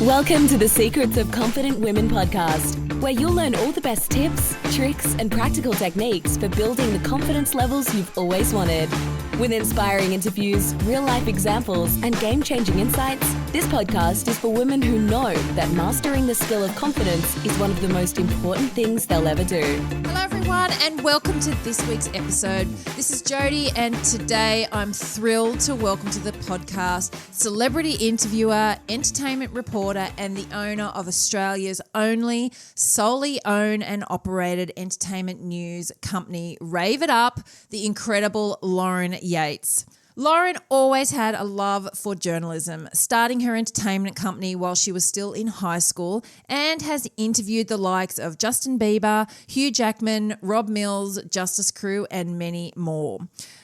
Welcome to the Secrets of Confident Women podcast, where you'll learn all the best tips, tricks, and practical techniques for building the confidence levels you've always wanted. With inspiring interviews, real-life examples, and game-changing insights, this podcast is for women who know that mastering the skill of confidence is one of the most important things they'll ever do. Hello everyone and welcome to this week's episode. This is Jodie and today I'm thrilled to welcome to the podcast celebrity interviewer, entertainment reporter and the owner of Australia's only solely owned and operated entertainment news company, Rave It Up, the incredible Lauren Yeates. Lauren always had a love for journalism, starting her entertainment company while she was still in high school, and has interviewed the likes of Justin Bieber, Hugh Jackman, Rob Mills, Justice Crew, and many more.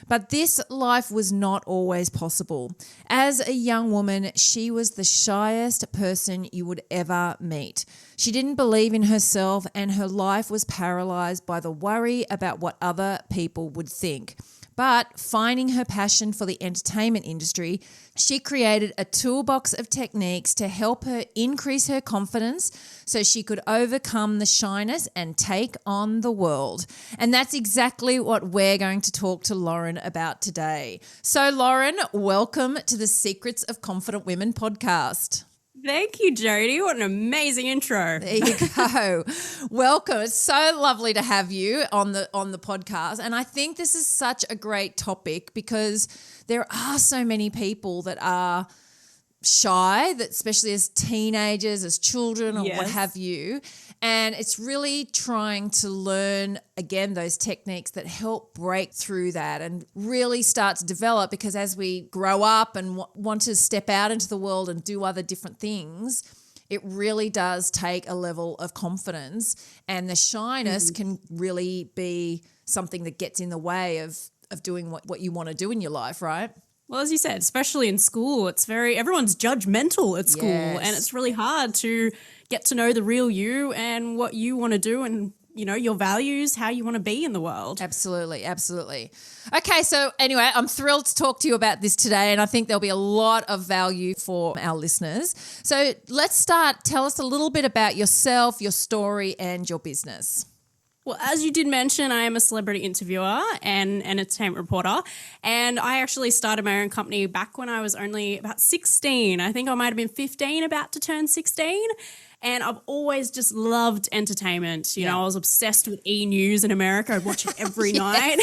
But this life was not always possible. As a young woman, she was the shyest person you would ever meet. She didn't believe in herself, and her life was paralyzed by the worry about what other people would think. But finding her passion for the entertainment industry, she created a toolbox of techniques to help her increase her confidence so she could overcome the shyness and take on the world. And that's exactly what we're going to talk to Lauren about today. So Lauren, welcome to the Secrets of Confident Women podcast. Thank you, Jodie. What an amazing intro. There you go. Welcome. It's so lovely to have you on the podcast. And I think this is such a great topic because there are so many people that are shy, that especially as teenagers, as children or what have you. And it's really trying to learn, again, those techniques that help break through that and really start to develop, because as we grow up and want to step out into the world and do other different things, it really does take a level of confidence, and the shyness can really be something that gets in the way of doing what you want to do in your life, right? Well, as you said, especially in school, everyone's judgmental at school, and it's really hard to get to know the real you and what you want to do and, you know, your values, how you want to be in the world. Absolutely, absolutely. Okay, so anyway, I'm thrilled to talk to you about this today, and I think there'll be a lot of value for our listeners. So let's start. Tell us a little bit about yourself, your story, and your business. Well, as you did mention, I am a celebrity interviewer and an entertainment reporter, and I actually started my own company back when I was only about 16. I think I might have been 15, about to turn 16, and I've always just loved entertainment. You know, I was obsessed with E! News in America. I'd watch it every night.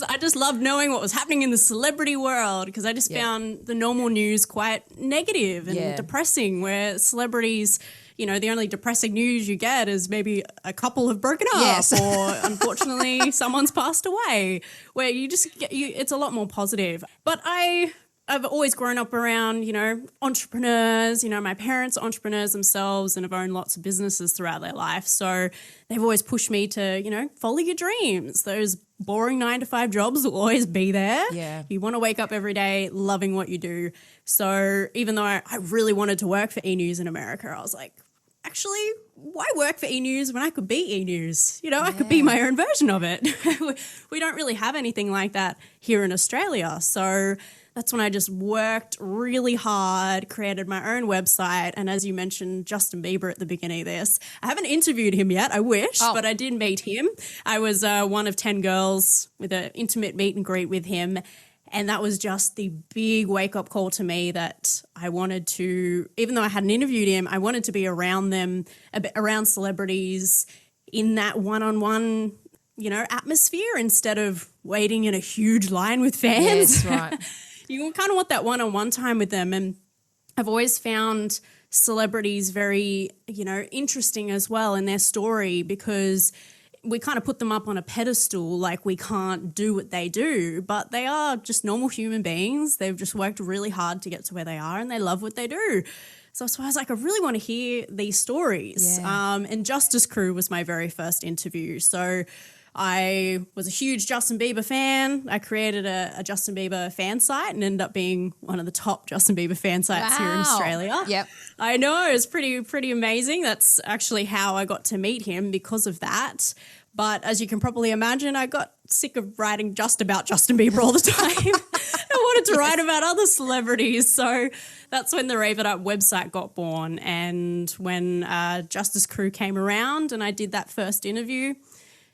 I just loved knowing what was happening in the celebrity world, because I just found the normal news quite negative and depressing, where celebrities, you know, the only depressing news you get is maybe a couple have broken up or unfortunately someone's passed away, where you just it's a lot more positive. But I've always grown up around, you know, entrepreneurs. You know, my parents are entrepreneurs themselves and have owned lots of businesses throughout their life. So they've always pushed me to, you know, follow your dreams. Those boring 9-to-5 jobs will always be there. Yeah. You want to wake up every day loving what you do. So even though I really wanted to work for E! News in America, I was like, actually, why work for E! News when I could be E! News? You know, I could be my own version of it. We don't really have anything like that here in Australia. So that's when I just worked really hard, created my own website. And as you mentioned, Justin Bieber at the beginning of this, I haven't interviewed him yet, I wish, but I did meet him. I was one of 10 girls with an intimate meet and greet with him. And that was just the big wake-up call to me that I wanted to, even though I hadn't interviewed him, I wanted to be around them, around celebrities in that one-on-one, you know, atmosphere, instead of waiting in a huge line with fans. Yes, right. You kind of want that one-on-one time with them. And I've always found celebrities very, you know, interesting as well in their story, because we kind of put them up on a pedestal, like we can't do what they do, but they are just normal human beings. They've just worked really hard to get to where they are, and they love what they do. So I was like, I really want to hear these stories. Yeah. And Justice Crew was my very first interview. So I was a huge Justin Bieber fan. I created a Justin Bieber fan site and ended up being one of the top Justin Bieber fan sites here in Australia. Yep. I know, it was pretty amazing. That's actually how I got to meet him, because of that. But as you can probably imagine, I got sick of writing just about Justin Bieber all the time. wanted to write about other celebrities. So that's when the Rave It Up website got born. And when Justice Crew came around and I did that first interview,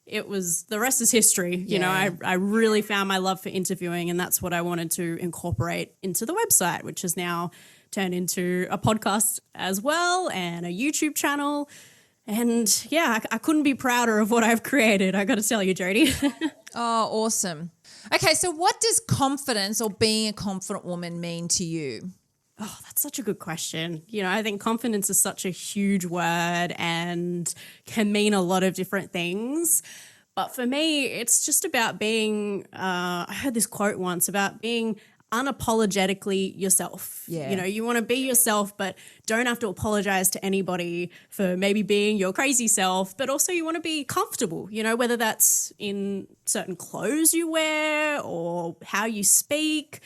the rest is history. You know, I really found my love for interviewing, and that's what I wanted to incorporate into the website, which has now turned into a podcast as well and a YouTube channel. And yeah, I couldn't be prouder of what I've created, I got to tell you, Jodie. Oh, awesome. Okay, so what does confidence or being a confident woman mean to you? Oh, that's such a good question. You know, I think confidence is such a huge word and can mean a lot of different things. But for me, it's just about being, I heard this quote once about being unapologetically yourself. Yeah. You know, you want to be yourself, but don't have to apologize to anybody for maybe being your crazy self, but also you want to be comfortable, you know, whether that's in certain clothes you wear or how you speak,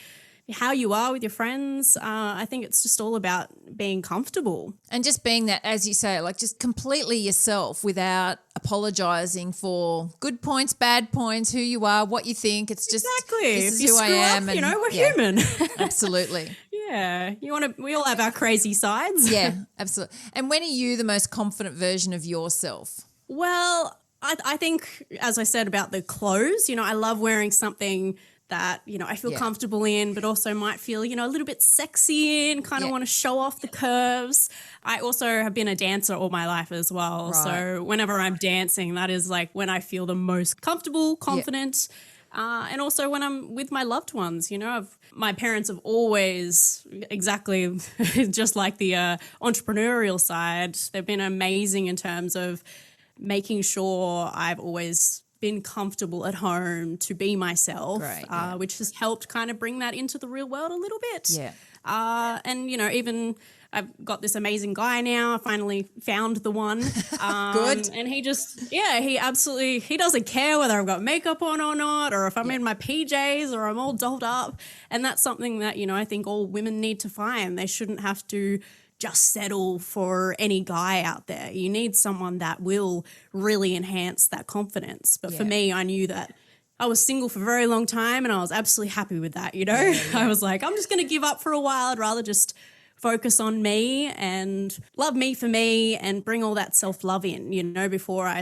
how you are with your friends. I think it's just all about being comfortable. And just being that, as you say, like just completely yourself without apologising for good points, bad points, who you are, what you think. It's just, exactly. this is if you who I screw am. up, And, you know, we're human. Absolutely. Yeah. We all have our crazy sides. Yeah, absolutely. And when are you the most confident version of yourself? Well, I think, as I said about the clothes, you know, I love wearing something that, you know, I feel comfortable in, but also might feel, you know, a little bit sexy in, kind of want to show off the curves. I also have been a dancer all my life as well. Right. So whenever I'm dancing, that is like when I feel the most comfortable, confident. And also when I'm with my loved ones, you know, my parents have always, exactly just like the entrepreneurial side, they've been amazing in terms of making sure I've always been comfortable at home to be myself, which has helped kind of bring that into the real world a little bit. Yeah. And, you know, even I've got this amazing guy now. I finally found the one. Good. And he he doesn't care whether I've got makeup on or not, or if I'm in my PJs or I'm all dolled up. And that's something that, you know, I think all women need to find. They shouldn't have to just settle for any guy out there. You need someone that will really enhance that confidence. But for me, I knew that I was single for a very long time and I was absolutely happy with that, you know? I was like, I'm just going to give up for a while. I'd rather just focus on me and love me for me and bring all that self-love in, you know, before I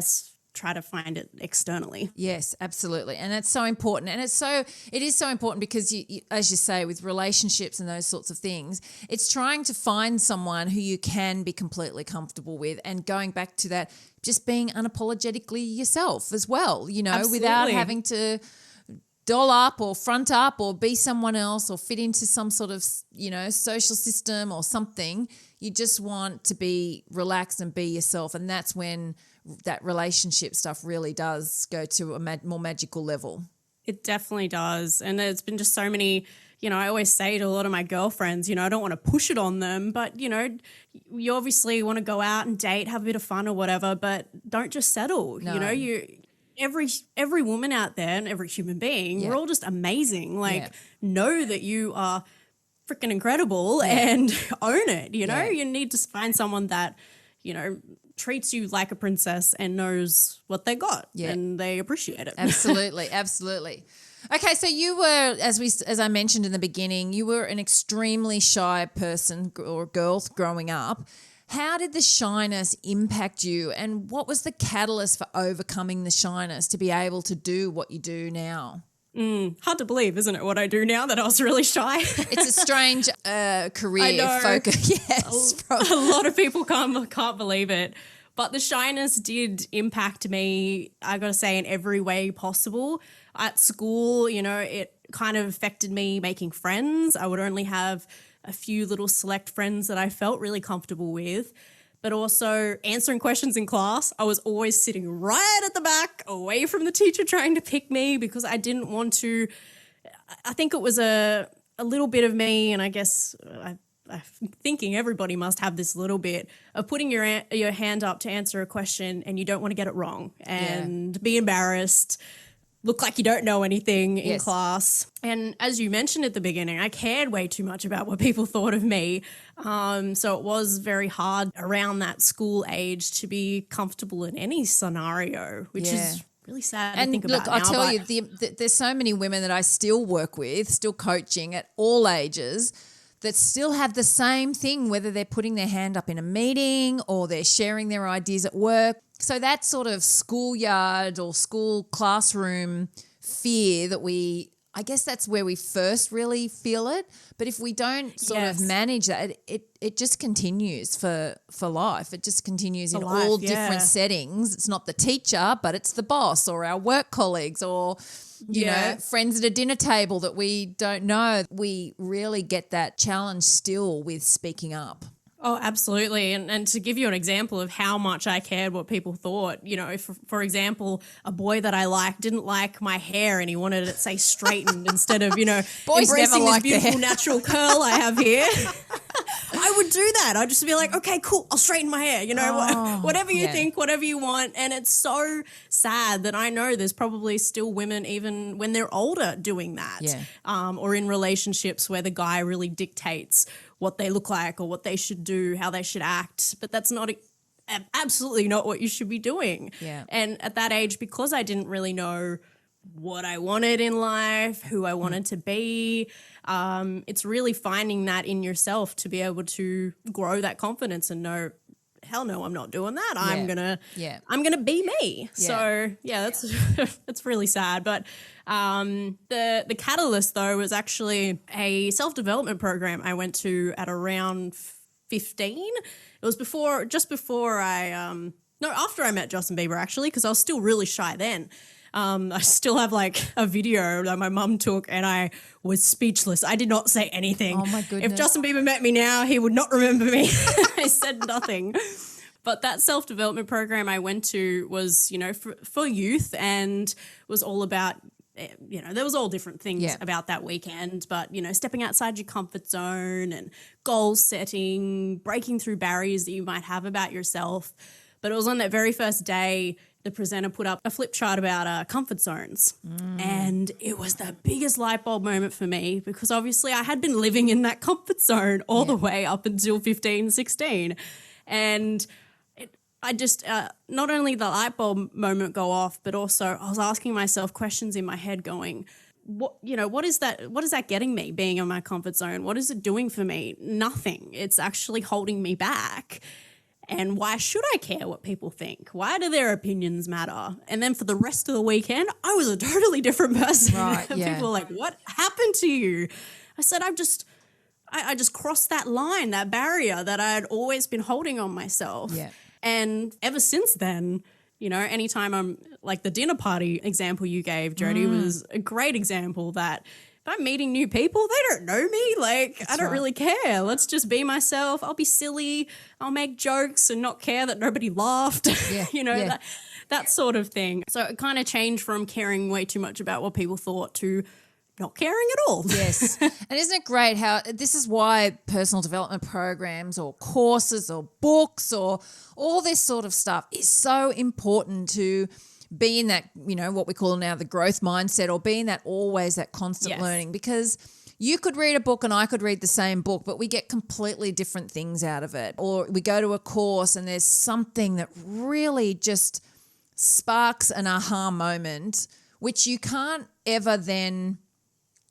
try to find it externally. Yes, absolutely. And it's so important. And it is so important because you, as you say, with relationships and those sorts of things, it's trying to find someone who you can be completely comfortable with, and going back to that, just being unapologetically yourself as well, you know, without having to doll up or front up or be someone else or fit into some sort of, you know, social system or something. You just want to be relaxed and be yourself. And that's when that relationship stuff really does go to a more magical level. It definitely does. And there's been just so many, you know, I always say to a lot of my girlfriends, you know, I don't want to push it on them, but, you know, you obviously want to go out and date, have a bit of fun or whatever, but don't just settle. No. You know, every woman out there and every human being, we're all just amazing. Like, know that you are freaking incredible and own it, you know? You need to find someone that, you know, treats you like a princess and knows what they got and they appreciate it. Absolutely, absolutely. Okay, so you were, as I mentioned in the beginning, you were an extremely shy person or girl growing up. How did the shyness impact you, and what was the catalyst for overcoming the shyness to be able to do what you do now? Hard to believe, isn't it, what I do now, that I was really shy? It's a strange career focus. Yes. A lot of people can't believe it. But the shyness did impact me, I got to say, in every way possible. At school, you know, it kind of affected me making friends. I would only have a few little select friends that I felt really comfortable with. But also answering questions in class, I was always sitting right at the back, away from the teacher trying to pick me, because I didn't want to. I think it was a little bit of me, and I guess I'm thinking everybody must have this little bit of putting your hand up to answer a question and you don't want to get it wrong and be embarrassed, look like you don't know anything in class. And as you mentioned at the beginning, I cared way too much about what people thought of me. So it was very hard around that school age to be comfortable in any scenario, which is really sad to And think look, about I'll now, tell but- you, there's so many women that I still work with, still coaching at all ages, that still have the same thing, whether they're putting their hand up in a meeting or they're sharing their ideas at work. So that sort of schoolyard or school classroom fear that I guess that's where we first really feel it. But if we don't sort of manage that, it just continues for life. It just continues in all different settings. It's not the teacher, but it's the boss or our work colleagues or, you know, friends at a dinner table that we don't know. We really get that challenge still with speaking up. Oh, absolutely. And to give you an example of how much I cared what people thought, you know, if, for example, a boy that I liked didn't like my hair and he wanted it, say, straightened instead of, you know, Boys never embracing this like beautiful natural curl I have here. I would do that. I'd just be like, okay, cool, I'll straighten my hair, you know, whatever you think, whatever you want. And it's so sad that I know there's probably still women, even when they're older, doing that, or in relationships where the guy really dictates what they look like or what they should do, how they should act. But that's not absolutely not what you should be doing. Yeah. And at that age, because I didn't really know what I wanted in life, who I wanted to be, it's really finding that in yourself to be able to grow that confidence and know, hell no, I'm not doing that. I'm gonna be me. Yeah. So that's that's really sad. But the catalyst though was actually a self-development program I went to at around 15. It was after I met Justin Bieber actually, because I was still really shy then. I still have like a video that my mum took and I was speechless. I did not say anything. Oh my goodness. If Justin Bieber met me now, he would not remember me. I said nothing. But that self-development program I went to was, you know, for youth and was all about, you know, there was all different things about that weekend, but, you know, stepping outside your comfort zone and goal setting, breaking through barriers that you might have about yourself. But it was on that very first day, the presenter put up a flip chart about comfort zones. And it was the biggest light bulb moment for me because obviously I had been living in that comfort zone all the way up until 15, 16. And I just, not only the light bulb moment go off, but also I was asking myself questions in my head going, what is that getting me being in my comfort zone? What is it doing for me? Nothing. It's actually holding me back. And why should I care what people think? Why do their opinions matter? And then for the rest of the weekend, I was a totally different person. Right, yeah. People were like, what happened to you? I said, I just crossed that line, that barrier that I had always been holding on myself. Yeah. And ever since then, you know, anytime I'm like the dinner party example you gave, Jodie, was a great example that if I'm meeting new people, they don't know me. Like, I don't really care. Let's just be myself. I'll be silly. I'll make jokes and not care that nobody laughed. Yeah, you know, that sort of thing. So it kind of changed from caring way too much about what people thought to not caring at all. Yes. And isn't it great how this is why personal development programs or courses or books or all this sort of stuff is so important to be in that, you know, what we call now the growth mindset or be in that always that constant learning, because you could read a book and I could read the same book, but we get completely different things out of it. Or we go to a course and there's something that really just sparks an aha moment, which you can't ever then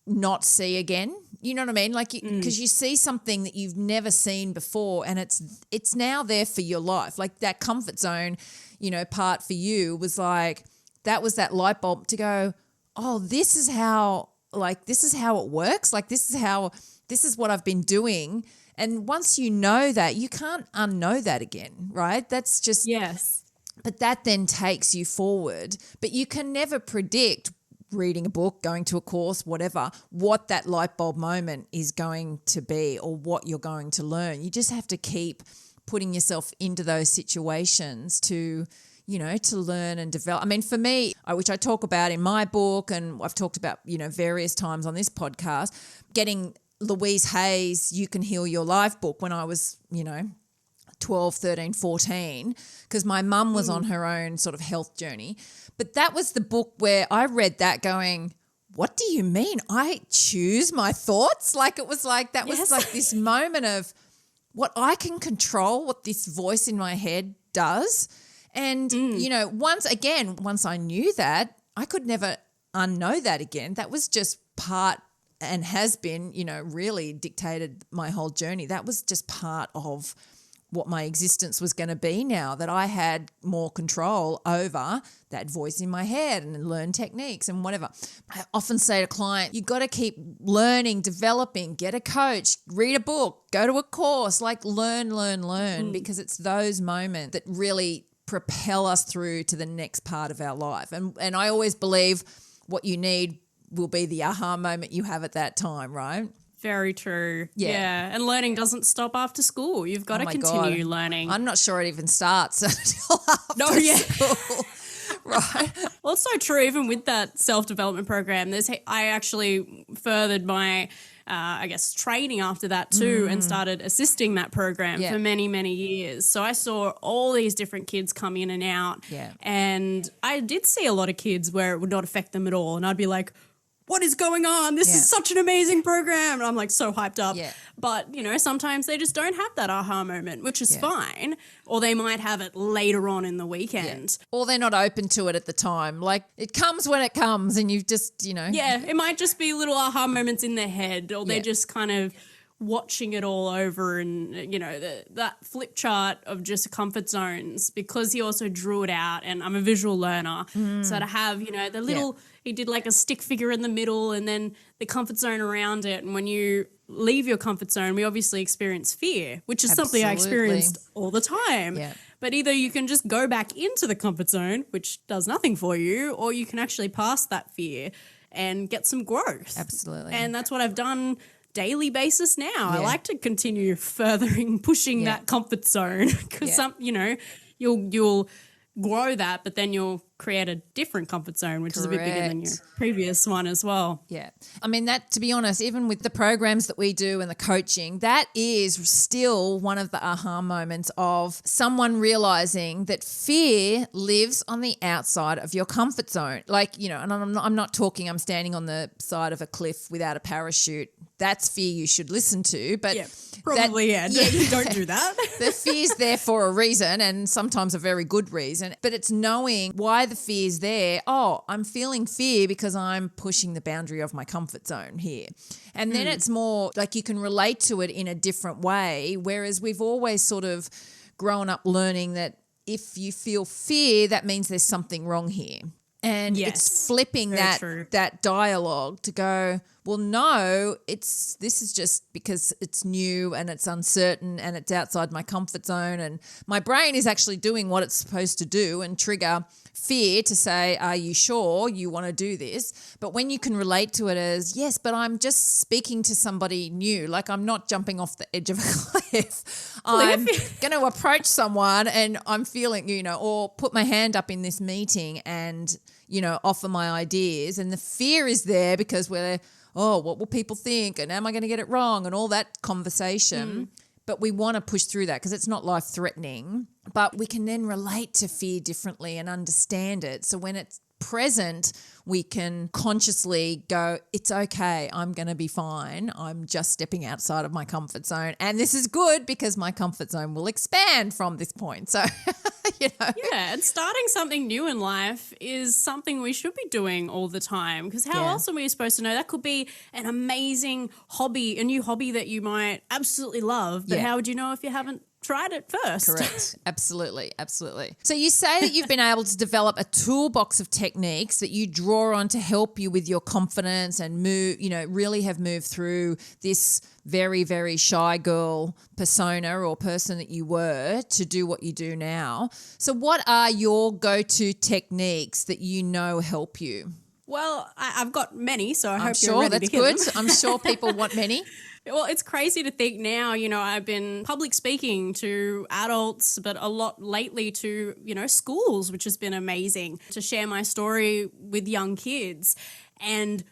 not see again. You know what I mean? Like, because you see something that you've never seen before and it's now there for your life. Like that comfort zone, you know, part for you was like, that was that light bulb to go, oh, this is how it works. Like this is what I've been doing. And once you know that, you can't unknow that again, right? That's just, but that then takes you forward. But you can never predict reading a book, going to a course, whatever, what that light bulb moment is going to be or what you're going to learn. You just have to keep putting yourself into those situations to, you know, to learn and develop. I mean, for me, which I talk about in my book and I've talked about, you know, various times on this podcast, getting Louise Hay's You Can Heal Your Life book when I was, you know, 12, 13, 14, because my mum was on her own sort of health journey. But that was the book where I read that going, what do you mean? I choose my thoughts? Like it was like, that was like this moment of what I can control, what this voice in my head does. And, once I knew that, I could never unknow that again. That was just part and has been, really dictated my whole journey. That was just part of what my existence was going to be now, that I had more control over that voice in my head and learn techniques and whatever. I often say to clients, you got to keep learning, developing, get a coach, read a book, go to a course, like learn, because it's those moments that really propel us through to the next part of our life. And I always believe what you need will be the aha moment you have at that time, right? Very true. Yeah. And learning doesn't stop after school. You've got to continue learning. I'm not sure it even starts until after school. Right. Well, it's so true. Even with that self-development program, I actually furthered my, training after that too, and started assisting that program for many, many years. So I saw all these different kids come in and out. Yeah. And I did see a lot of kids where it would not affect them at all. And I'd be like, what is going on? This is such an amazing program. And I'm like so hyped up. Yeah. But, sometimes they just don't have that aha moment, which is fine. Or they might have it later on in the weekend. Yeah. Or they're not open to it at the time. Like it comes when it comes and you've just, Yeah, it might just be little aha moments in their head, or they're just kind of watching it all over, and that flip chart of just comfort zones, because he also drew it out, and I'm a visual learner, so to have the little he did like a stick figure in the middle and then the comfort zone around it. And when you leave your comfort zone, we obviously experience fear, which is something I experienced all the time. But either you can just go back into the comfort zone, which does nothing for you, or you can actually pass that fear and get some growth. Absolutely. And that's what I've done daily basis now. I like to continue pushing that comfort zone, because you'll grow that, but then you'll create a different comfort zone, which is a bit bigger than your previous one as well. Yeah. I mean, that, to be honest, even with the programs that we do and the coaching, that is still one of the aha moments of someone realizing that fear lives on the outside of your comfort zone. Like, and I'm not talking I'm standing on the side of a cliff without a parachute. That's fear you should listen to. But probably, don't do that. The fear's there for a reason, and sometimes a very good reason. But it's knowing why the fear's there. Oh, I'm feeling fear because I'm pushing the boundary of my comfort zone here. And then it's more like you can relate to it in a different way, whereas we've always sort of grown up learning that if you feel fear, that means there's something wrong here. And it's flipping that dialogue to go, well, no, this is just because it's new and it's uncertain and it's outside my comfort zone, and my brain is actually doing what it's supposed to do and trigger fear to say, are you sure you want to do this? But when you can relate to it as, yes, but I'm just speaking to somebody new, like I'm not jumping off the edge of a cliff. I'm going to approach someone and I'm feeling, or put my hand up in this meeting and, offer my ideas, and the fear is there because what will people think, and am I going to get it wrong, and all that conversation. But we want to push through that because it's not life-threatening, but we can then relate to fear differently and understand it. So when it's present, we can consciously go, it's okay, I'm going to be fine. I'm just stepping outside of my comfort zone. And this is good because my comfort zone will expand from this point. So, Yeah, and starting something new in life is something we should be doing all the time, because how else are we supposed to know? That could be an amazing hobby, a new hobby that you might absolutely love, but how would you know if you haven't tried it first? Correct. Absolutely. So you say that you've been able to develop a toolbox of techniques that you draw on to help you with your confidence and move, really have moved through this very, very shy girl persona or person that you were to do what you do now. So what are your go-to techniques that help you? Well, I've got many, so I hope you're ready that's to hear good. them. I'm sure people want many. Well, it's crazy to think now, I've been public speaking to adults, but a lot lately to, schools, which has been amazing to share my story with young kids. And,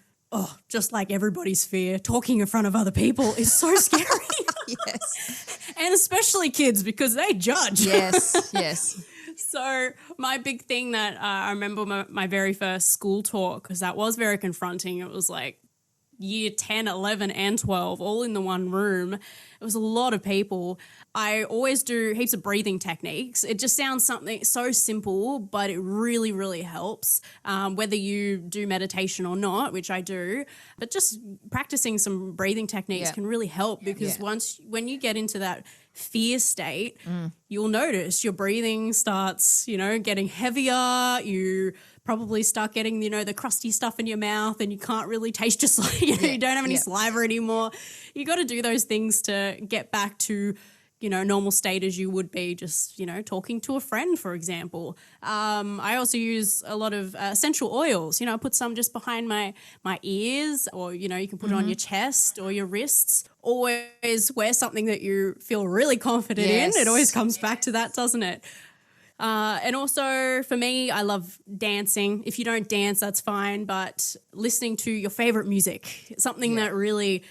just like everybody's fear, talking in front of other people is so scary. Yes. And especially kids, because they judge. Yes. So my big thing that I remember my very first school talk, because that was very confronting. It was like, year 10, 11 and 12 all in the one room. It was a lot of people. I always do heaps of breathing techniques. It just sounds something so simple, but it really, really helps, whether you do meditation or not, which I do. But just practicing some breathing techniques can really help, because when you get into that fear state, you'll notice your breathing starts, getting heavier. You probably start getting, the crusty stuff in your mouth, and you can't really taste your you don't have any saliva anymore. You got to do those things to get back to, normal state as you would be just, talking to a friend, for example. I also use a lot of essential oils. I put some just behind my ears, or, you can put it on your chest or your wrists. Always wear something that you feel really confident in. It always comes back to that, doesn't it? And also for me, I love dancing. If you don't dance, that's fine, but listening to your favorite music, something that really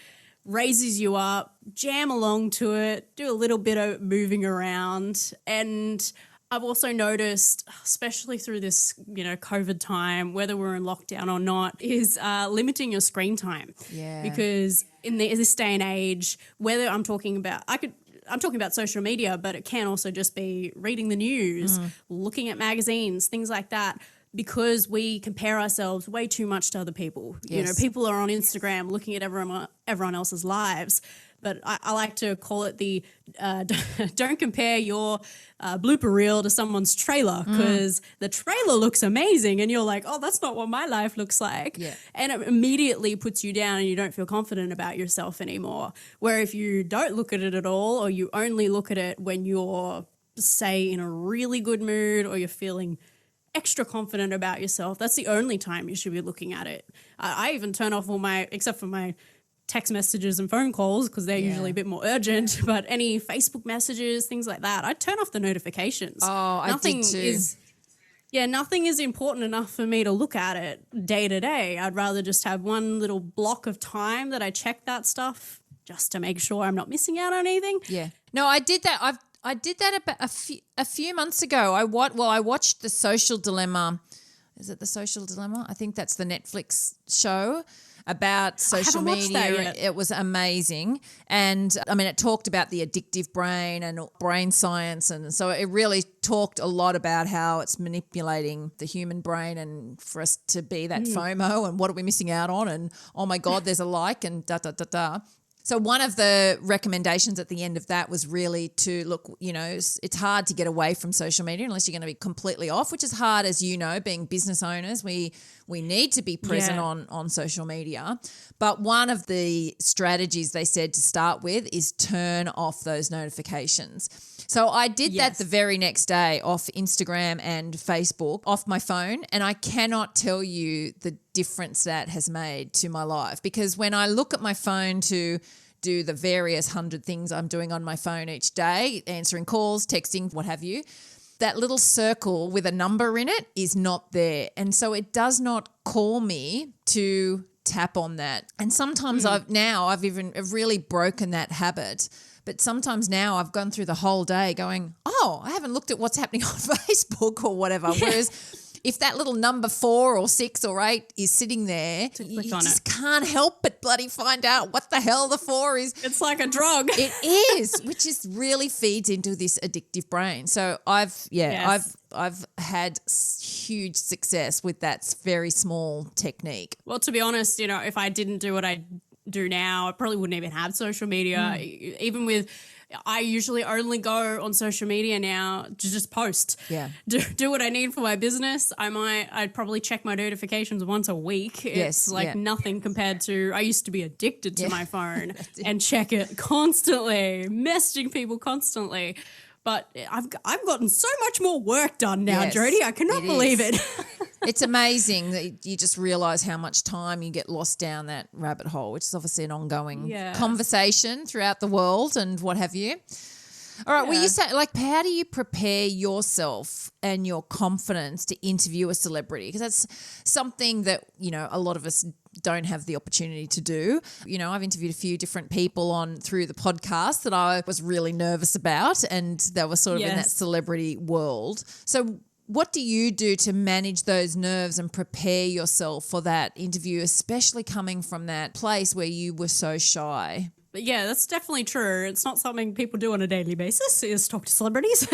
raises you up, jam along to it, do a little bit of moving around. And I've also noticed, especially through this, COVID time, whether we're in lockdown or not, is limiting your screen time. Yeah. Because in this day and age, whether I'm talking about social media, but it can also just be reading the news, looking at magazines, things like that, because we compare ourselves way too much to other people. Yes. People are on Instagram looking at everyone else's lives. But I like to call it the don't compare your blooper reel to someone's trailer, because the trailer looks amazing and you're like, oh, that's not what my life looks like. Yeah. And it immediately puts you down and you don't feel confident about yourself anymore. Where if you don't look at it at all, or you only look at it when you're, say, in a really good mood, or you're feeling extra confident about yourself, that's the only time you should be looking at it. I even turn off except for my text messages and phone calls, because they're usually a bit more urgent, but any Facebook messages, things like that, I turn off the notifications. Oh, nothing I did too. Nothing is important enough for me to look at it day to day. I'd rather just have one little block of time that I check that stuff, just to make sure I'm not missing out on anything. Yeah. No, I did that. I did that about a few months ago. I watched The Social Dilemma. Is it The Social Dilemma? I think that's the Netflix show about social media. It was amazing. And it talked about the addictive brain and brain science. And so it really talked a lot about how it's manipulating the human brain, and for us to be that FOMO, and what are we missing out on? And, oh my God, there's a like, and da. So one of the recommendations at the end of that was really to look, it's hard to get away from social media unless you're going to be completely off, which is hard, as being business owners. We need to be present on social media. But one of the strategies they said to start with is turn off those notifications. So I did that the very next day, off Instagram and Facebook, off my phone, and I cannot tell you the difference that has made to my life, because when I look at my phone to do the various 100 things I'm doing on my phone each day, answering calls, texting, what have you, that little circle with a number in it is not there. And so it does not call me to tap on that. And sometimes I've really broken that habit. But sometimes now I've gone through the whole day going, oh, I haven't looked at what's happening on Facebook or whatever. Yeah. Whereas if that little number 4 or 6 or 8 is sitting there, you just can't help but bloody find out what the hell the 4 is. It's like a drug. It is, which is really feeds into this addictive brain. So I've had huge success with that very small technique. Well, to be honest, if I didn't do what I do now, I probably wouldn't even have social media. Even I usually only go on social media now to just post. Yeah. Do what I need for my business. I'd probably check my notifications once a week. It's nothing compared to, I used to be addicted to my phone and check it constantly, messaging people constantly. But I've gotten so much more work done now, Jodie. I cannot believe it. It's amazing that you just realise how much time you get lost down that rabbit hole, which is obviously an ongoing conversation throughout the world and what have you. All right, well, you say, how do you prepare yourself and your confidence to interview a celebrity? Because that's something that, a lot of us don't have the opportunity to do. I've interviewed a few different people through the podcast that I was really nervous about, and they were sort of in that celebrity world. So What do you do to manage those nerves and prepare yourself for that interview, especially coming from that place where you were so shy? But yeah, that's definitely true. It's not something people do on a daily basis, is talk to celebrities.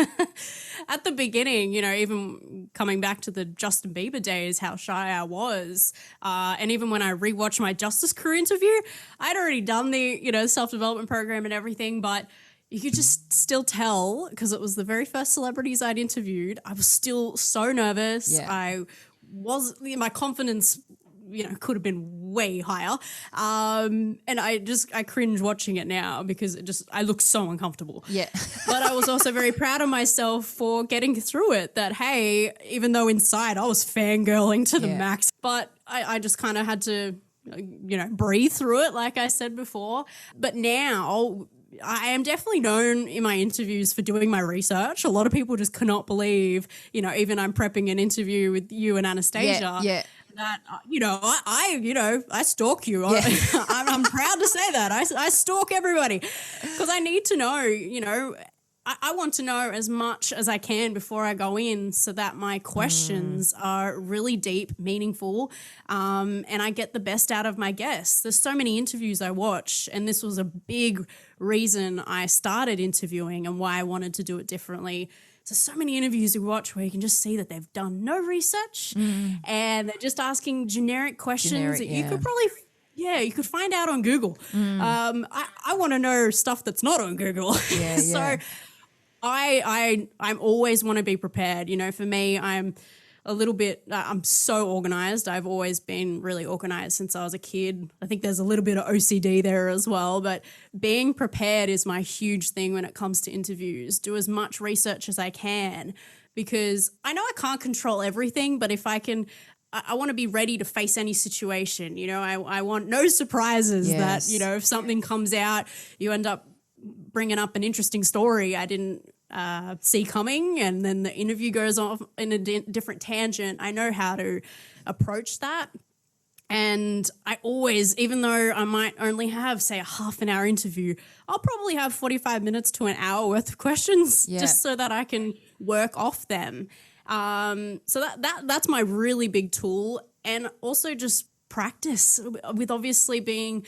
At the beginning, you know, even coming back to the Justin Bieber days, how shy I was. And even when I rewatched my Justice Crew interview, I'd already done the, you know, self-development program and everything, but you could just still tell, because it was the very first celebrities I'd interviewed, I was still so nervous. Yeah. My confidence, you know, could have been way higher. And I cringe watching it now because I look so uncomfortable. Yeah. But I was also very proud of myself for getting through it, that, hey, even though inside I was fangirling to the max, but I just kind of had to, you know, breathe through it, like I said before. But now I am definitely known in my interviews for doing my research. A lot of people just cannot believe, you know, even I'm prepping an interview with you and Anastasia. Yeah. That, you know, I stalk you. Yeah. I'm proud to say that. I stalk everybody because I need to know, you know, I want to know as much as I can before I go in so that my questions are really deep, meaningful, and I get the best out of my guests. There's so many interviews I watch, and this was a big reason I started interviewing and why I wanted to do it differently. So many interviews we watch where you can just see that they've done no research and they're just asking generic questions that you could probably you could find out on Google. I want to know stuff that's not on Google. So I'm always want to be prepared. You know, for me, I'm a little bit, I'm so organized. I've always been really organized since I was a kid. I think there's a little bit of OCD there as well, but being prepared is my huge thing when it comes to interviews. Do as much research as I can because I know I can't control everything, but if I can, I want to be ready to face any situation. You know, I want no surprises that, you know, if something comes out, you end up bringing up an interesting story I didn't see coming, and then the interview goes off in a different tangent. I know how to approach that. And I always, even though I might only have, say, a half an hour interview, I'll probably have 45 minutes to an hour worth of questions just so that I can work off them. So that's my really big tool. And also just practice with obviously being,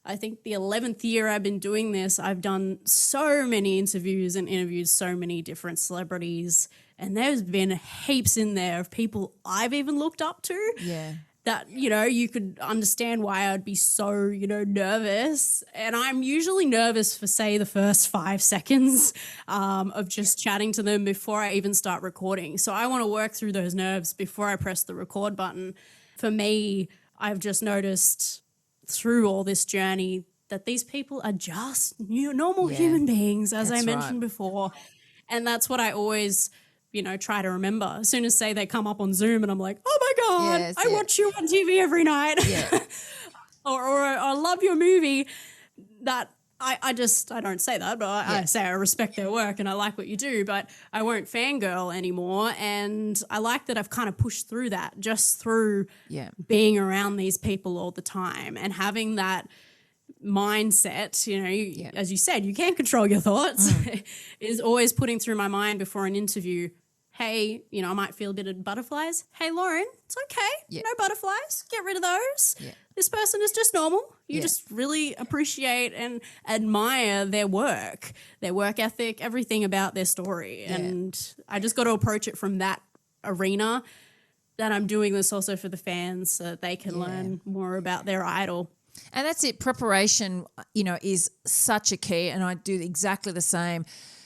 I think the 11th year I've been doing this, I've done so many interviews and interviewed so many different celebrities, and there's been heaps in there of people I've even looked up to. Yeah. That, you know, you could understand why I'd be so, you know, nervous. And I'm usually nervous for, say, the first 5 seconds of just chatting to them before I even start recording. So I want to work through those nerves before I press the record button. For me, I've just noticed through all this journey that these people are just normal human beings, as I mentioned before. And that's what I always, you know, try to remember. As soon as, say, they come up on Zoom and I'm like, oh my God, I watch you on TV every night. Yeah. or I love your movie. That I don't say that, but I say I respect their work and I like what you do, but I won't fangirl anymore. And I like that I've kind of pushed through that just through being around these people all the time and having that mindset, you know, as you said, you can't control your thoughts, is always putting through my mind before an interview, hey, you know, I might feel a bit of butterflies. Hey, Lauren, it's okay. No butterflies. Get rid of those. This person is just normal. You just really appreciate and admire their work ethic, everything about their story. And I just got to approach it from that arena, that I'm doing this also for the fans so that they can learn more about their idol. And that's it. Preparation, you know, is such a key, and I do exactly the same.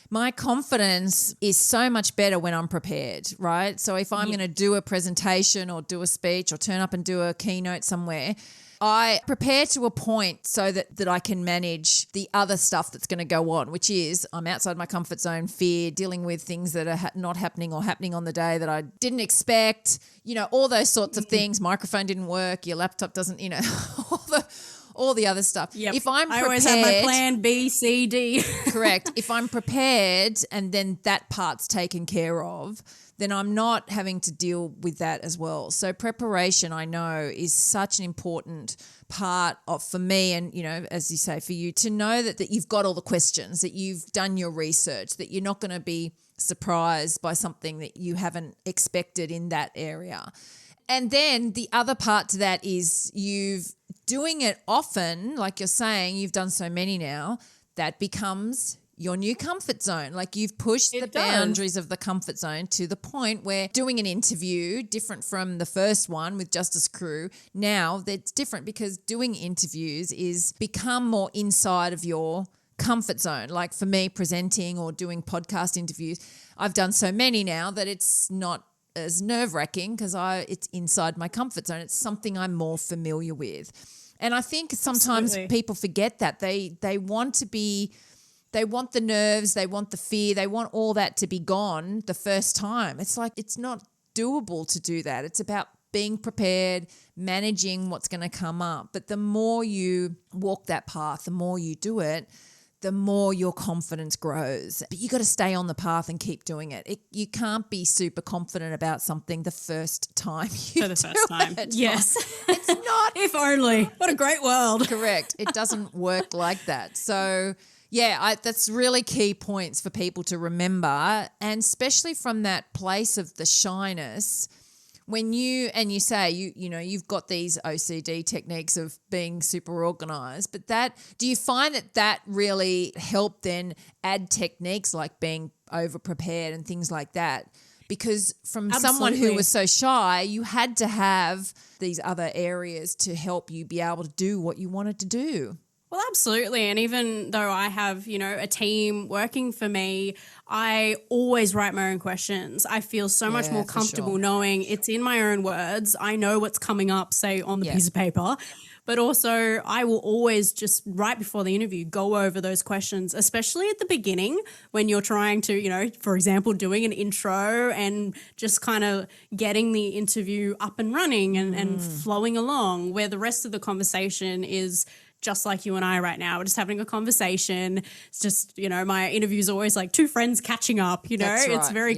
My confidence is so much better when I'm prepared, right? So if I'm going to do a presentation or do a speech or turn up and do a keynote somewhere, I prepare to a point so that I can manage the other stuff that's going to go on, which is I'm outside my comfort zone, fear, dealing with things that are not happening or happening on the day that I didn't expect, you know, all those sorts of things. Microphone didn't work, your laptop doesn't, you know, all the other stuff. Yep. If I'm prepared, I always have my plan B, C, D. correct. If I'm prepared and then that part's taken care of, then I'm not having to deal with that as well. So preparation, I know, is such an important part of, for me, and, you know, as you say, for you, to know that you've got all the questions, that you've done your research, that you're not going to be surprised by something that you haven't expected in that area. And then the other part to that is you've doing it often, like you're saying, you've done so many now, that becomes your new comfort zone. Like you've pushed the boundaries of the comfort zone to the point where doing an interview, different from the first one with Justice Crew, now that's different because doing interviews is become more inside of your comfort zone. Like for me, presenting or doing podcast interviews, I've done so many now that it's not as nerve-wracking because it's inside my comfort zone. It's something I'm more familiar with. And I think sometimes people forget that. They want to be... They want the nerves, they want the fear, they want all that to be gone the first time. It's like it's not doable to do that. It's about being prepared, managing what's going to come up. But the more you walk that path, the more you do it, the more your confidence grows. But you got to stay on the path and keep doing it. You can't be super confident about something the first time you For the first time. Yes. It's not. If only. What a great world. Correct. It doesn't work like that. So... yeah, that's really key points for people to remember, and especially from that place of the shyness. When you say you know you've got these OCD techniques of being super organised, but do you find that really helped then add techniques like being over prepared and things like that? Because from someone who was so shy, you had to have these other areas to help you be able to do what you wanted to do. Well, absolutely. And even though I have, you know, a team working for me, I always write my own questions. I feel so much more comfortable knowing it's in my own words. I know what's coming up, say, on the piece of paper. But also I will always just right before the interview go over those questions, especially at the beginning when you're trying to, you know, for example, doing an intro and just kind of getting the interview up and running and flowing along, where the rest of the conversation is just like you and I right now. We're just having a conversation. It's just, you know, my interview's always like two friends catching up, you know. That's right. It's very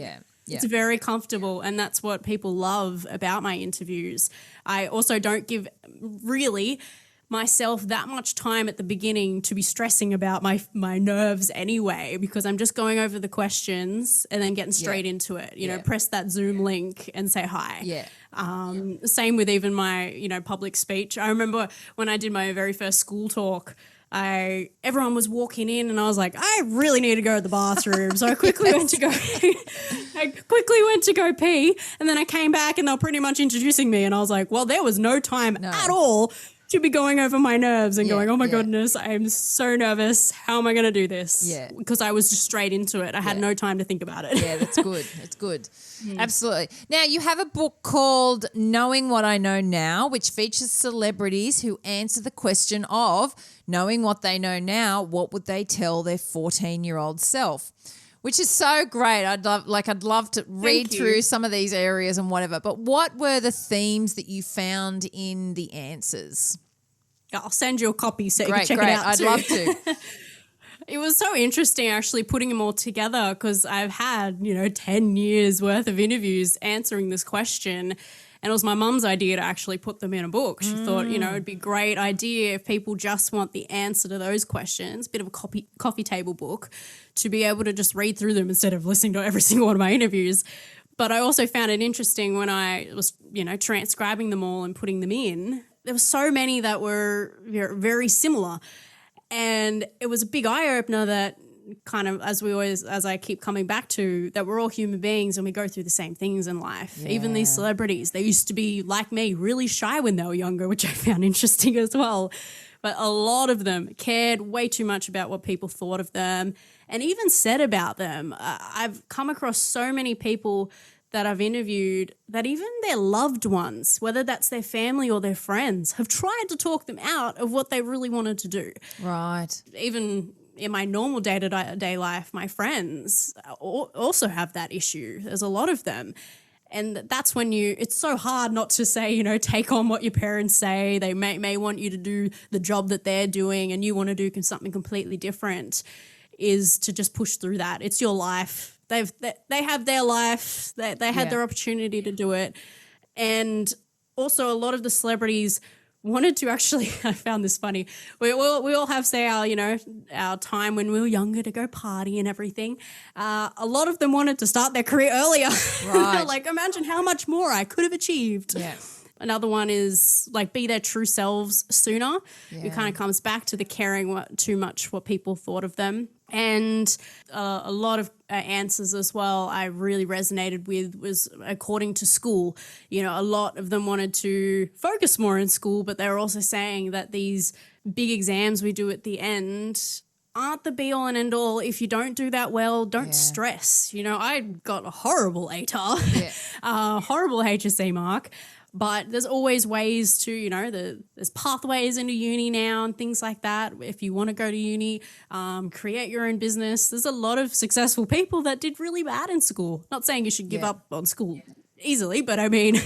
It's very comfortable, and that's what people love about my interviews. I also don't give really myself that much time at the beginning to be stressing about my nerves anyway, because I'm just going over the questions and then getting straight into it. You know, press that Zoom link and say hi. Same with even my, you know, public speech. I remember when I did my very first school talk, everyone was walking in and I was like, I really need to go to the bathroom. So I quickly went to go pee, and then I came back and they were pretty much introducing me, and I was like, well, there was no time at all to be going over my nerves and going, oh my goodness, I am so nervous. How am I going to do this? Yeah. Because I was just straight into it. I had no time to think about it. Yeah, that's good. That's good. Absolutely. Now, you have a book called Knowing What I Know Now, which features celebrities who answer the question of knowing what they know now, what would they tell their 14-year-old self? Which is so great. I'd love to read through some of these areas and whatever. But what were the themes that you found in the answers? I'll send you a copy so you can check it out I'd too. love to. It was so interesting actually putting them all together, because I've had, you know, 10 years worth of interviews answering this question. And it was my mum's idea to actually put them in a book. She thought, you know, it'd be a great idea if people just want the answer to those questions, a bit of a coffee table book, to be able to just read through them instead of listening to every single one of my interviews. But I also found it interesting when I was, you know, transcribing them all and putting them in. There were so many that were very similar. And it was a big eye-opener that kind of, as I keep coming back to, that we're all human beings and we go through the same things in life. Yeah. Even these celebrities, they used to be, like me, really shy when they were younger, which I found interesting as well. But a lot of them cared way too much about what people thought of them and even said about them. I've come across so many people that I've interviewed that even their loved ones, whether that's their family or their friends, have tried to talk them out of what they really wanted to do. Right. Even in my normal day-to-day life, my friends also have that issue. There's a lot of them. And that's when it's so hard not to say, take on what your parents say. They may want you to do the job that they're doing and you want to do something completely different, is to just push through that. It's your life. They have their life. They had their opportunity to do it. And also a lot of the celebrities wanted to actually, I found this funny. We all have, say, our time when we were younger to go party and everything. A lot of them wanted to start their career earlier. Right. Like, imagine how much more I could have achieved. Yeah. Another one is like be their true selves sooner. Yeah. It kind of comes back to the caring too much what people thought of them. And a lot of answers as well I really resonated with was according to school. A lot of them wanted to focus more in school, but they were also saying that these big exams we do at the end aren't the be-all and end-all. If you don't do that well, don't stress. I got a horrible ATAR, horrible HSC mark. But there's always ways to, there's pathways into uni now and things like that. If you want to go to uni, create your own business. There's a lot of successful people that did really bad in school. Not saying you should give up on school easily, but I mean,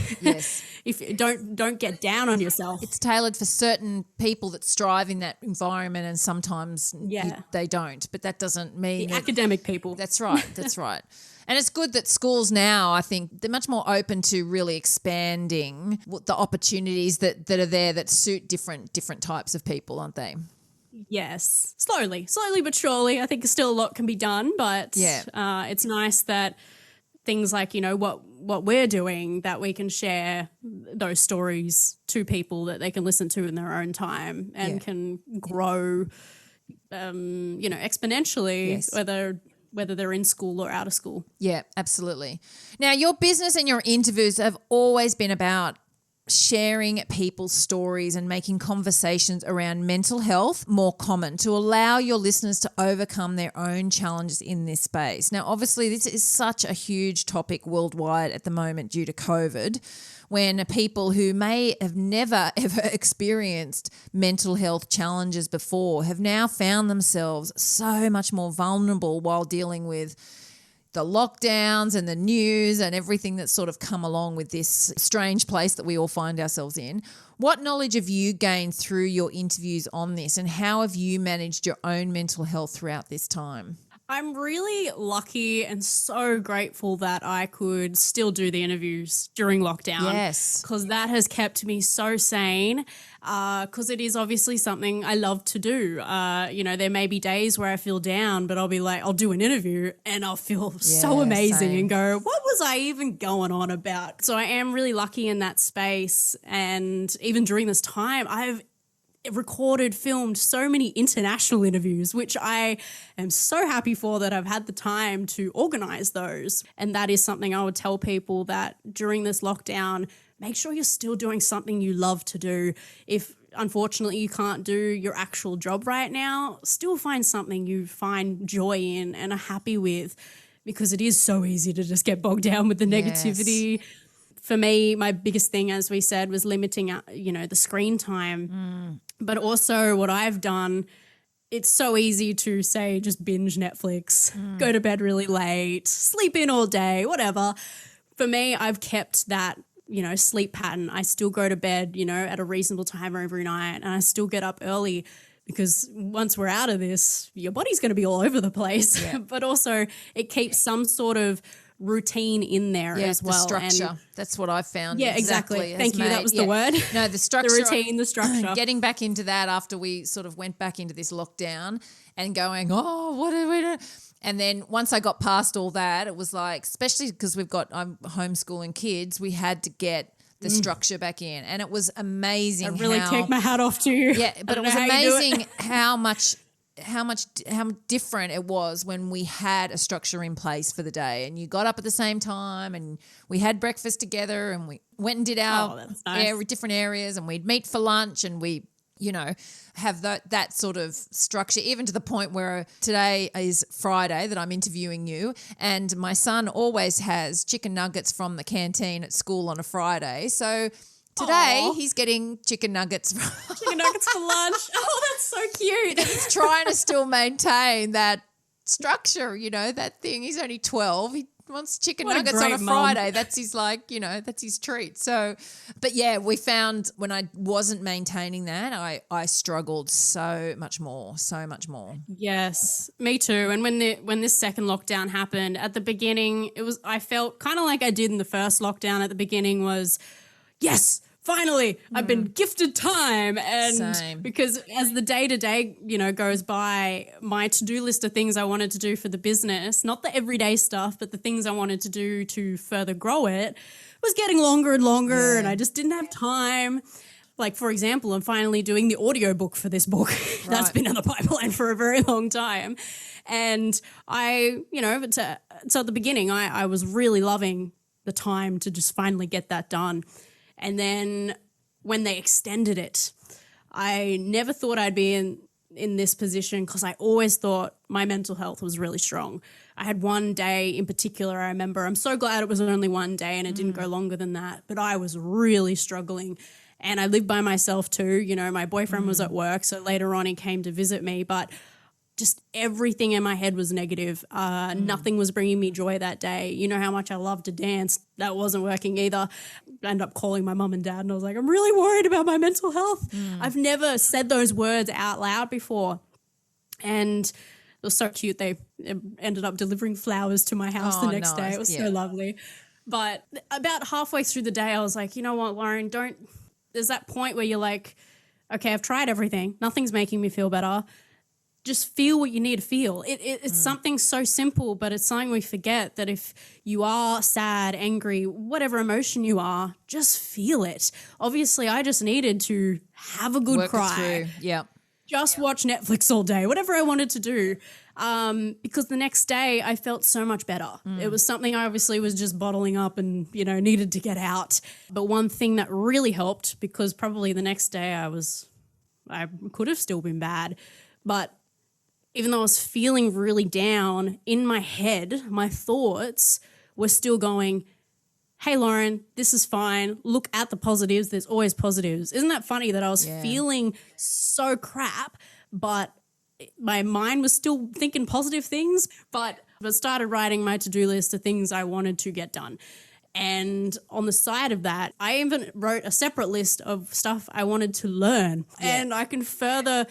if don't get down on yourself. It's tailored for certain people that strive in that environment, and sometimes they don't. But that doesn't mean academic people. That's right. That's right. And it's good that schools now, I think, they're much more open to really expanding the opportunities that are there that suit different types of people, aren't they? Yes, slowly but surely. I think still a lot can be done, but it's nice that things like, what we're doing, that we can share those stories to people that they can listen to in their own time and can grow, exponentially, whether they're in school or out of school. Yeah, absolutely. Now, your business and your interviews have always been about sharing people's stories and making conversations around mental health more common to allow your listeners to overcome their own challenges in this space. Now, obviously, this is such a huge topic worldwide at the moment due to COVID, when people who may have never, ever experienced mental health challenges before have now found themselves so much more vulnerable while dealing with the lockdowns and the news and everything that's sort of come along with this strange place that we all find ourselves in. What knowledge have you gained through your interviews on this, and how have you managed your own mental health throughout this time? I'm really lucky and so grateful that I could still do the interviews during lockdown. Yes. Because that has kept me so sane, because it is obviously something I love to do. There may be days where I feel down, but I'll be like, I'll do an interview and I'll feel so amazing and go, what was I even going on about? So I am really lucky in that space. And even during this time, I've filmed so many international interviews, which I am so happy for, that I've had the time to organize those. And that is something I would tell people, that during this lockdown, make sure you're still doing something you love to do. If unfortunately you can't do your actual job right now, still find something you find joy in and are happy with, because it is so easy to just get bogged down with the negativity. For me, my biggest thing, as we said, was limiting, the screen time. But also what I've done, it's so easy to say just binge Netflix, go to bed really late, sleep in all day, whatever. For me, I've kept that, sleep pattern. I still go to bed, at a reasonable time every night, and I still get up early, because once we're out of this, your body's going to be all over the place. Yeah. But also it keeps some sort of routine in there as well. The structure. And that's what I've found. Yeah, exactly. Thank you. That was the word. No, the structure. The routine, the structure. Getting back into that after we sort of went back into this lockdown and going, what did we do? And then once I got past all that, it was like, especially because I'm homeschooling kids, we had to get the structure back in. And it was amazing. I really take my hat off to you. Yeah, but it was amazing how different it was when we had a structure in place for the day, and you got up at the same time, and we had breakfast together, and we went and did our different areas, and we'd meet for lunch, and we have that sort of structure, even to the point where today is Friday that I'm interviewing you, and my son always has chicken nuggets from the canteen at school on a Friday. So today he's getting chicken nuggets for lunch. Oh, that's so cute. He's trying to still maintain that structure, that thing. He's only 12. wants chicken What a nuggets on a great mum. Friday. That's his that's his treat. So, but yeah, we found when I wasn't maintaining that, I struggled so much more. Yes, me too. And when this second lockdown happened, at the beginning, I felt kind of like I did in the first lockdown at the beginning was, yes, finally, I've been gifted time. And Same. because as the day-to-day, goes by, my to-do list of things I wanted to do for the business, not the everyday stuff, but the things I wanted to do to further grow it, was getting longer and longer, and I just didn't have time. Like, for example, I'm finally doing the audiobook for this book. That's been in the pipeline for a very long time. And so at the beginning, I was really loving the time to just finally get that done. And then when they extended it, I never thought I'd be in this position because I always thought my mental health was really strong. I had one day in particular, I remember. I'm so glad it was only one day and it didn't go longer than that, but I was really struggling. And I lived by myself too. My boyfriend was at work, so later on he came to visit me, but just everything in my head was negative. Nothing was bringing me joy that day. You know how much I love to dance. That wasn't working either. I ended up calling my mum and dad and I was like, I'm really worried about my mental health. I've never said those words out loud before. And it was so cute. They ended up delivering flowers to my house the next day. It was so lovely. But about halfway through the day, I was like, you know what, Lauren, there's that point where you're like, okay, I've tried everything. Nothing's making me feel better. Just feel what you need to feel. It's something so simple, but it's something we forget, that if you are sad, angry, whatever emotion you are, just feel it. Obviously, I just needed to have a good cry. Yeah. Just watch Netflix all day, whatever I wanted to do. Because the next day I felt so much better. It was something I obviously was just bottling up and, needed to get out. But one thing that really helped, because probably the next day I could have still been bad, but even though I was feeling really down, in my head, my thoughts were still going, hey, Lauren, this is fine. Look at the positives. There's always positives. Isn't that funny that I was feeling so crap, but my mind was still thinking positive things? But I started writing my to-do list of things I wanted to get done. And on the side of that, I even wrote a separate list of stuff I wanted to learn. And I can further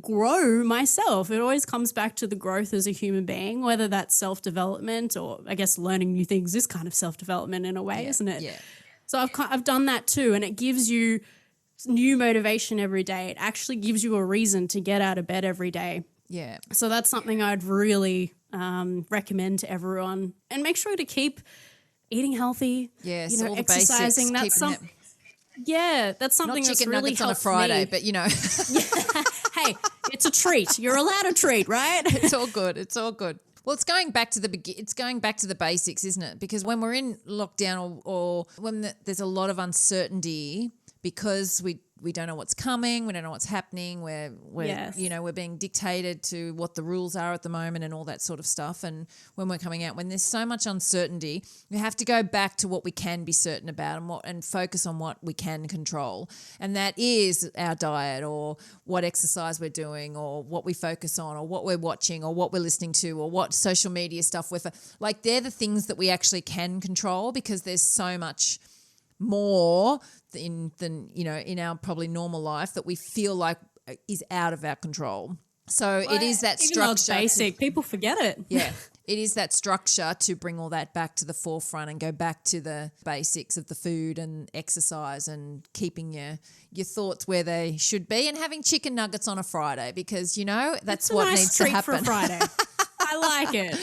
grow myself. It always comes back to the growth as a human being, whether that's self-development or I guess learning new things is kind of self-development in a way, isn't it? Yeah. So I've done that too, and it gives you new motivation every day. It actually gives you a reason to get out of bed every day. Yeah. So that's something I'd really recommend to everyone. And make sure to keep eating healthy. Yes, all the exercising. Basics, that's something not that's chicken really nuggets on a Friday, me. but Hey, it's a treat. You're allowed a treat, right? It's all good. It's all good. Well, it's going back to the basics, isn't it? Because when we're in lockdown or when there's a lot of uncertainty because we don't know what's coming, we don't know what's happening, we're being dictated to what the rules are at the moment and all that sort of stuff. And when we're coming out, when there's so much uncertainty, we have to go back to what we can be certain about and focus on what we can control. And that is our diet or what exercise we're doing or what we focus on or what we're watching or what we're listening to or what social media stuff they're the things that we actually can control, because there's so much more than in our probably normal life that we feel like is out of our control. So it is that structure. Even though it's basic, people forget it. Yeah, it is that structure to bring all that back to the forefront and go back to the basics of the food and exercise and keeping your thoughts where they should be and having chicken nuggets on a Friday, because that's what needs to happen. For a Friday. I like it.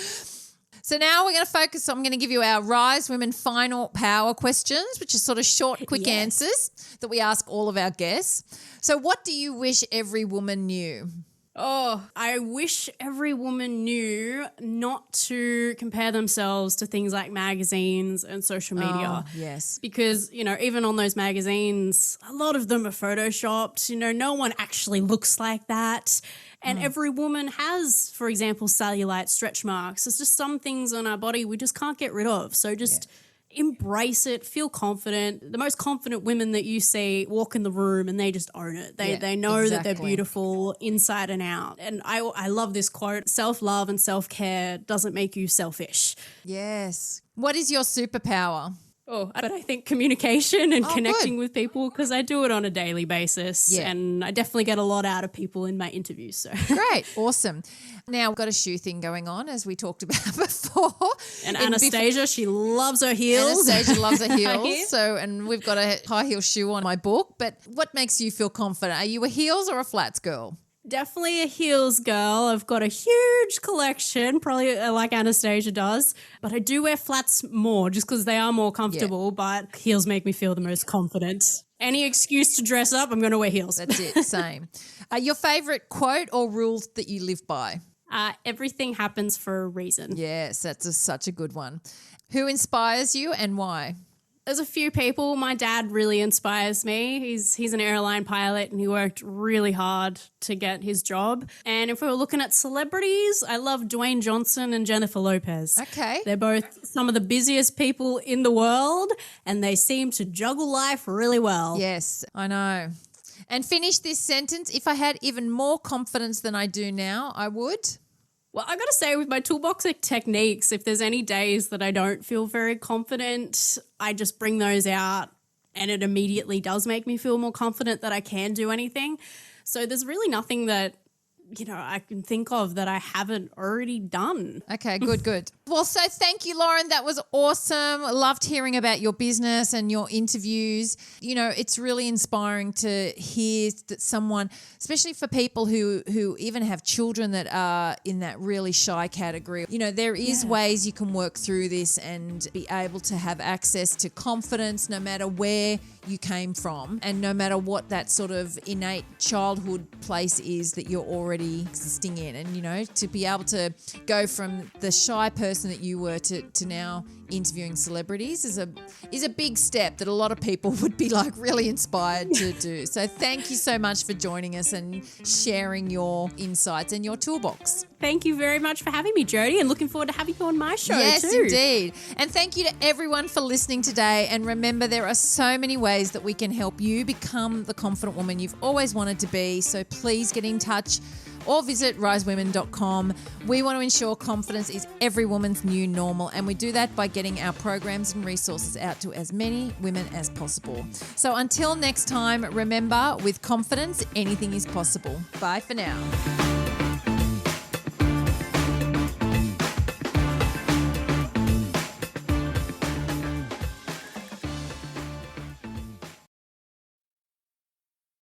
So now we're going to focus. I'm going to give you our Rise Women Final Power questions, which are sort of short, quick answers that we ask all of our guests. So what do you wish every woman knew? Oh, I wish every woman knew not to compare themselves to things like magazines and social media. Oh, yes. Because, even on those magazines, a lot of them are photoshopped. No one actually looks like that. And every woman has, for example, cellulite, stretch marks. There's just some things on our body we just can't get rid of. So just embrace it, feel confident. The most confident women that you see walk in the room and they just own it. They know that they're beautiful inside and out. And I love this quote, self-love and self-care doesn't make you selfish. Yes. What is your superpower? Oh, but I think communication and connecting with people, because I do it on a daily basis and I definitely get a lot out of people in my interviews. So Great. Awesome. Now, we've got a shoe thing going on, as we talked about before. And Anastasia, she loves her heels. Anastasia loves her heels. And we've got a high heel shoe on my book. But what makes you feel confident? Are you a heels or a flats girl? Definitely a heels girl. I've got a huge collection, probably like Anastasia does, but I do wear flats more just because they are more comfortable, but heels make me feel the most confident. Any excuse to dress up, I'm going to wear heels. That's it, same. Your favourite quote or rules that you live by? Everything happens for a reason. Yes, that's such a good one. Who inspires you and why? There's a few people. My dad really inspires me. He's an airline pilot and he worked really hard to get his job. And if we were looking at celebrities, I love Dwayne Johnson and Jennifer Lopez. Okay. They're both some of the busiest people in the world and they seem to juggle life really well. Yes, I know. And finish this sentence. If I had even more confidence than I do now, I would. Well, I got to say, with my toolbox of techniques, if there's any days that I don't feel very confident, I just bring those out and it immediately does make me feel more confident that I can do anything. So there's really nothing that, I can think of that I haven't already done. Okay, good. Well, so thank you, Lauren. That was awesome. Loved hearing about your business and your interviews. It's really inspiring to hear that someone, especially for people who even have children that are in that really shy category, there is ways you can work through this and be able to have access to confidence no matter where you came from and no matter what that sort of innate childhood place is that you're already existing in. And, to be able to go from the shy person that you were to now interviewing celebrities is a big step that a lot of people would be like really inspired to do. So thank you so much for joining us and sharing your insights and your toolbox. Thank you very much for having me, Jodie, and looking forward to having you on my show too. Yes, indeed. And thank you to everyone for listening today. And remember, there are so many ways that we can help you become the confident woman you've always wanted to be. So please get in touch or visit risewomen.com. We want to ensure confidence is every woman's new normal, and we do that by getting our programs and resources out to as many women as possible. So until next time, remember, with confidence, anything is possible. Bye for now.